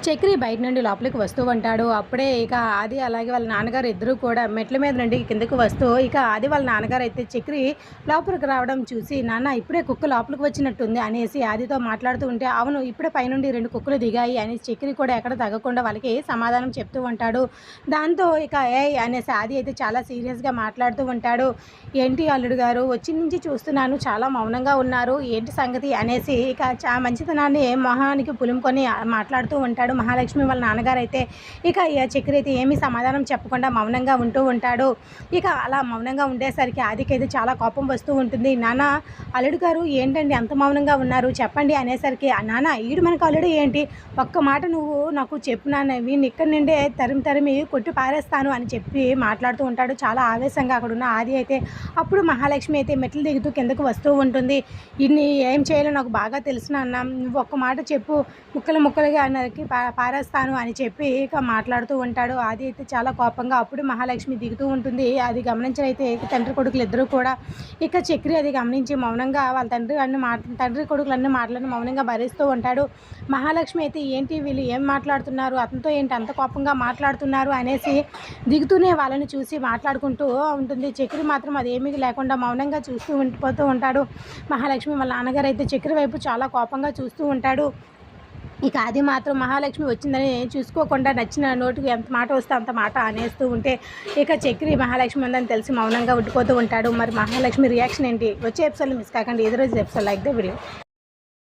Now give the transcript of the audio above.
చక్రి బయట నుండి లోపలికి వస్తూ ఉంటాడు. అప్పుడే ఇక ఆది అలాగే వాళ్ళ నాన్నగారు ఇద్దరూ కూడా మెట్ల మీద నుండి కిందకు వస్తూ ఇక ఆది వాళ్ళ నాన్నగారు అయితే చక్రి లోపలికి రావడం చూసి, నాన్న ఇప్పుడే కుక్క లోపలికి వచ్చినట్టుంది అనేసి ఆదితో మాట్లాడుతూ ఉంటే, అవును ఇప్పుడే పైనుండి 2 కుక్కలు దిగాయి అని చక్రి కూడా ఎక్కడ తగ్గకుండా వాళ్ళకి సమాధానం చెప్తూ ఉంటాడు. దాంతో ఇక ఏయ్ అనేసి ఆది అయితే చాలా సీరియస్గా మాట్లాడుతూ ఉంటాడు. ఏంటి అల్లుడు గారు వచ్చి నుంచి చూస్తున్నాను చాలా మౌనంగా ఉన్నారు, ఏంటి సంగతి అనేసి ఇక మంచితనాన్ని మొహానికి పులుముకొని మాట్లాడుతూ ఉంటాడు మహాలక్ష్మి వాళ్ళ నాన్నగారు అయితే. ఇక చక్రి అయితే ఏమీ సమాధానం చెప్పకుండా మౌనంగా ఉంటూ ఉంటాడు. ఇక అలా మౌనంగా ఉండేసరికి ఆదికైతే చాలా కోపం వస్తూ ఉంటుంది. నాన్న అల్లుడు గారు ఏంటండి అంత మౌనంగా ఉన్నారు చెప్పండి అనేసరికి, నాన్న ఈడు మనకు అల్లుడు ఏంటి, ఒక్క మాట నువ్వు నాకు చెప్పు నాన్న, వీడిని ఇక్కడి నుండే తరిమి కొట్టి పారేస్తాను అని చెప్పి మాట్లాడుతూ ఉంటాడు చాలా ఆవేశంగా అక్కడున్న ఆది అయితే. అప్పుడు మహాలక్ష్మి అయితే మెట్లు దిగుతూ కిందకు వస్తూ ఉంటుంది. ఇన్ని ఏం చేయాలో నాకు బాగా తెలుసు నాన్న, నువ్వు ఒక్క మాట చెప్పు, ముక్కలుగా నరికి పారేస్తాను అని చెప్పి ఇక మాట్లాడుతూ ఉంటాడు. ఆది అయితే చాలా కోపంగా. అప్పుడు మహాలక్ష్మి దిగుతూ ఉంటుంది. అది గమనించిన అయితే తండ్రి కొడుకులు ఇద్దరు కూడా ఇక చక్రి అది గమనించి మౌనంగా వాళ్ళ తండ్రి కొడుకులన్నీ మాటలను మౌనంగా భరిస్తూ ఉంటాడు. మహాలక్ష్మి అయితే ఏంటి వీళ్ళు ఏం మాట్లాడుతున్నారు, అతనితో ఏంటి అంత కోపంగా మాట్లాడుతున్నారు అనేసి దిగుతూనే వాళ్ళని చూసి మాట్లాడుకుంటూ ఉంటుంది. చక్రి మాత్రం అదేమీ లేకుండా మౌనంగా చూస్తూ ఉండిపోతూ ఉంటాడు. మహాలక్ష్మి వాళ్ళ నాన్నగారు అయితే చక్రి వైపు చాలా కోపంగా చూస్తూ ఉంటాడు. ఇక అది మాత్రం మహాలక్ష్మి వచ్చిందని చూసుకోకుండా నచ్చిన నోటికి ఎంత మాట వస్తే అంత మాట అనేస్తూ ఉంటే ఇక చక్రి మహాలక్ష్మి ఉందని తెలిసి మౌనంగా ఉండిపోతూ ఉంటాడు. మరి మహాలక్ష్మి రియాక్షన్ ఏంటి వచ్చే ఎపిసోడ్లో మిస్ కాకండి. Edurolu episode like the video.